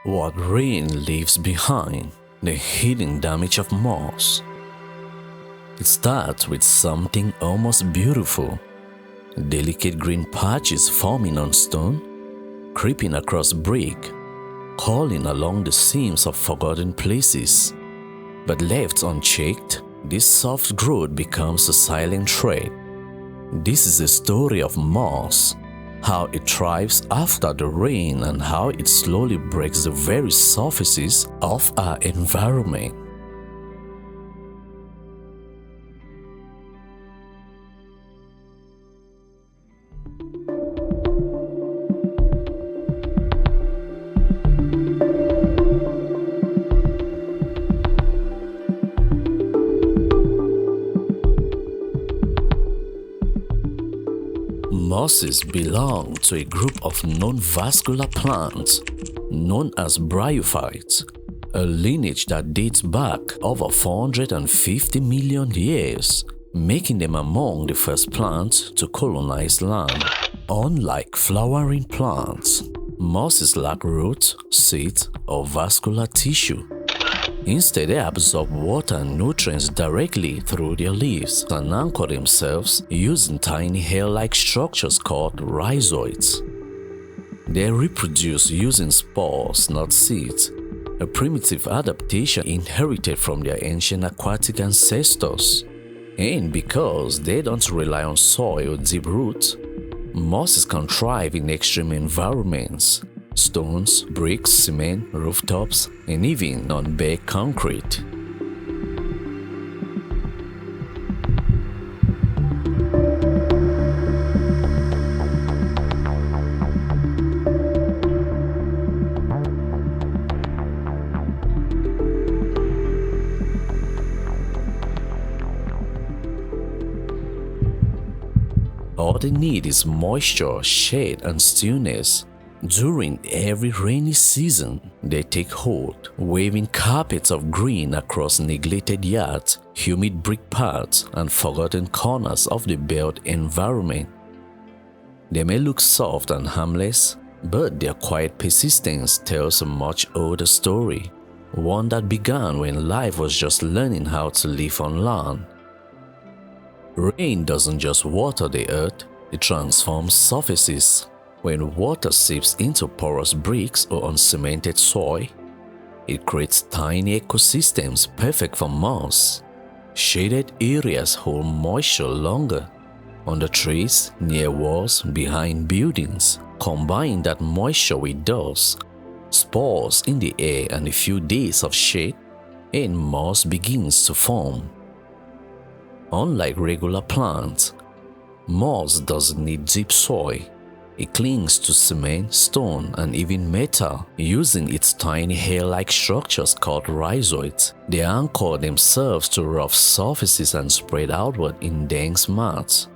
What rain leaves behind, the hidden damage of moss. It starts with something almost beautiful, delicate green patches forming on stone, creeping across brick, crawling along the seams of forgotten places. But left unchecked, this soft growth becomes a silent thread. This is the story of moss, how it thrives after the rain and how it slowly breaks the very surfaces of our environment. Mosses belong to a group of non-vascular plants known as bryophytes, a lineage that dates back over 450 million years, making them among the first plants to colonize land. Unlike flowering plants, mosses lack roots, seeds, or vascular tissue. Instead, they absorb water and nutrients directly through their leaves and anchor themselves using tiny hair-like structures called rhizoids. They reproduce using spores, not seeds, a primitive adaptation inherited from their ancient aquatic ancestors. And because they don't rely on soil or deep roots, mosses can thrive in extreme environments. Stones, bricks, cement, rooftops, and even on bare concrete. All they need is moisture, shade, and stillness. During every rainy season, they take hold, waving carpets of green across neglected yards, humid brick paths, and forgotten corners of the built environment. They may look soft and harmless, but their quiet persistence tells a much older story, one that began when life was just learning how to live on land. Rain doesn't just water the earth, it transforms surfaces. When water seeps into porous bricks or uncemented soil, it creates tiny ecosystems perfect for moss. Shaded areas hold moisture longer. Under trees, near walls, behind buildings, combine that moisture with dust, spores in the air, and a few days of shade, and moss begins to form. Unlike regular plants, moss doesn't need deep soil. It clings to cement, stone, and even metal using its tiny hair-like structures called rhizoids. They anchor themselves to rough surfaces and spread outward in dense mats.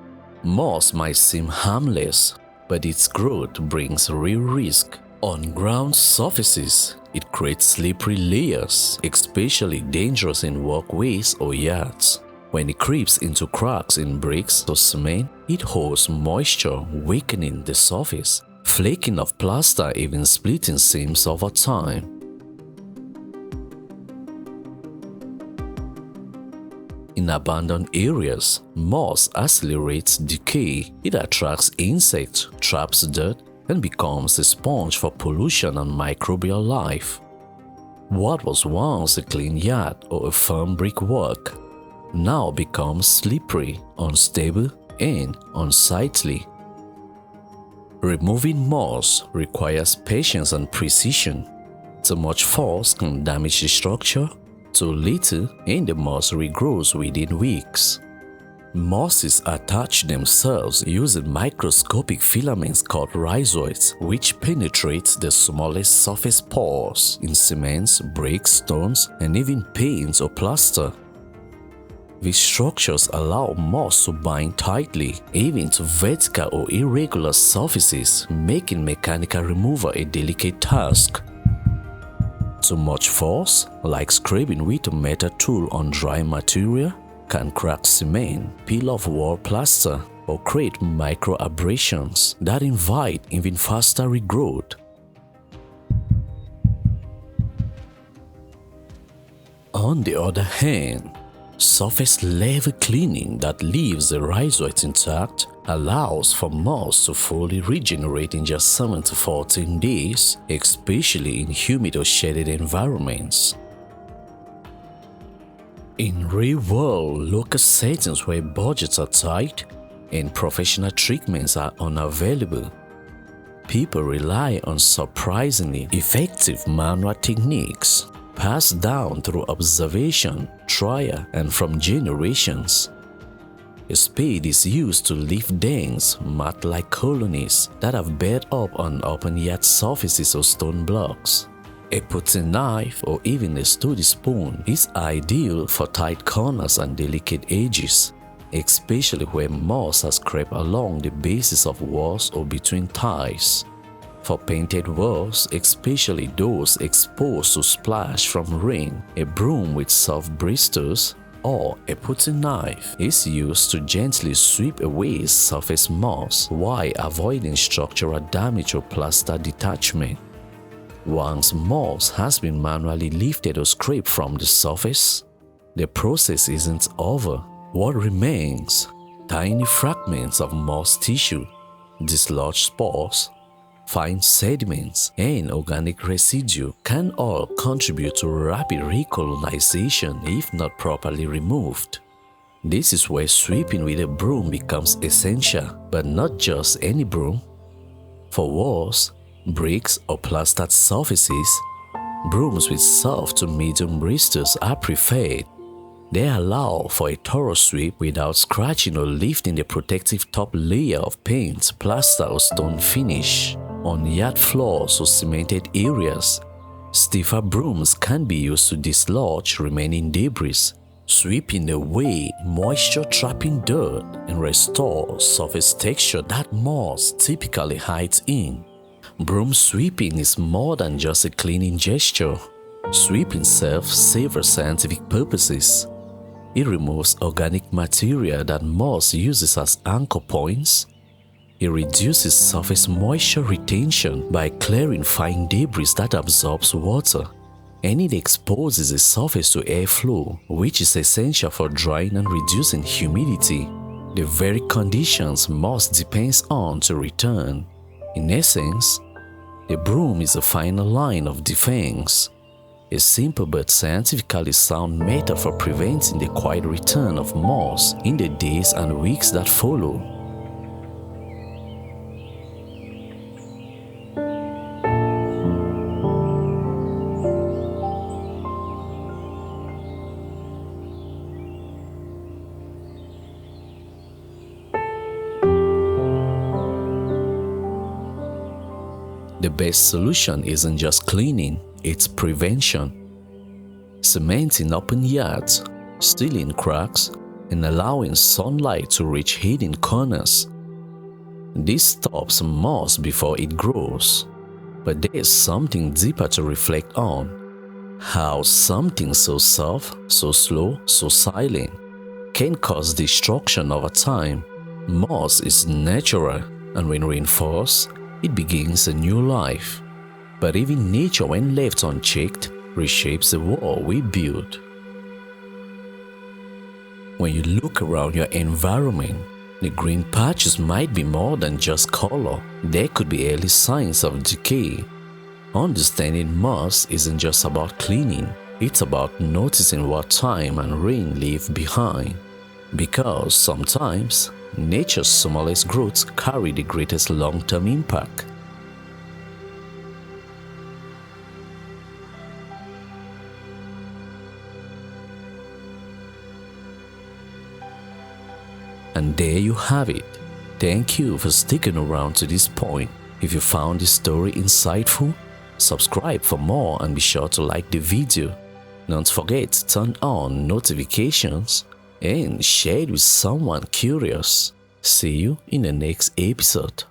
Moss might seem harmless, but its growth brings real risk. On ground surfaces, it creates slippery layers, especially dangerous in walkways or yards. When it creeps into cracks in bricks or cement, it holds moisture, weakening the surface. Flaking of plaster, even splitting seams over time. In abandoned areas, moss accelerates decay. It attracts insects, traps dirt, and becomes a sponge for pollution and microbial life. What was once a clean yard or a firm brickwork now becomes slippery, unstable, and unsightly. Removing moss requires patience and precision. Too much force can damage the structure, too little and the moss regrows within weeks. Mosses attach themselves using microscopic filaments called rhizoids, which penetrate the smallest surface pores in cements, bricks, stones, and even paints or plaster. These structures allow moss to bind tightly, even to vertical or irregular surfaces, making mechanical removal a delicate task. Too much force, like scraping with a metal tool on dry material, can crack cement, peel off wall plaster, or create micro-abrasions that invite even faster regrowth. On the other hand, surface level cleaning that leaves the rhizolite intact allows for moss to fully regenerate in just 7 to 14 days, especially in humid or shaded environments. In real-world local settings where budgets are tight and professional treatments are unavailable, people rely on surprisingly effective manual techniques passed down through observation, trial, and from generations. A spade is used to lift dense, mat-like colonies that have built up on open-yard surfaces or stone blocks. A potting knife or even a sturdy spoon is ideal for tight corners and delicate edges, especially where moss has crept along the bases of walls or between tiles. For painted walls, especially those exposed to splash from rain, a broom with soft bristles or a potting knife is used to gently sweep away surface moss while avoiding structural damage or plaster detachment. Once moss has been manually lifted or scraped from the surface, the process isn't over. What remains? Tiny fragments of moss tissue, dislodged spores, fine sediments, and organic residue can all contribute to rapid recolonization if not properly removed. This is where sweeping with a broom becomes essential, but not just any broom. For walls, bricks, or plastered surfaces, brooms with soft to medium bristles are preferred. They allow for a thorough sweep without scratching or lifting the protective top layer of paint, plaster, or stone finish. On yard floors or cemented areas, stiffer brooms can be used to dislodge remaining debris, sweeping away moisture-trapping dirt and restore surface texture that moss typically hides in. Broom sweeping is more than just a cleaning gesture. Sweeping serves several scientific purposes. It removes organic material that moss uses as anchor points. It reduces surface moisture retention by clearing fine debris that absorbs water, and it exposes the surface to airflow, which is essential for drying and reducing humidity, the very conditions moss depends on to return. In essence, the broom is the final line of defense, a simple but scientifically sound method for preventing the quiet return of moss in the days and weeks that follow. The best solution isn't just cleaning, it's prevention. Cementing open yards, sealing cracks, and allowing sunlight to reach hidden corners. This stops moss before it grows. But there's something deeper to reflect on. How something so soft, so slow, so silent can cause destruction over time. Moss is natural, and when reinforced, it begins a new life. But even nature, when left unchecked, reshapes the world we build. When you look around your environment, the green patches might be more than just color. There could be early signs of decay. Understanding moss isn't just about cleaning, it's about noticing what time and rain leave behind. Because sometimes, nature's smallest growths carry the greatest long-term impact. And there you have it. Thank you for sticking around to this point. If you found this story insightful, subscribe for more and be sure to like the video. Don't forget to turn on notifications and share it with someone curious. See you in the next episode.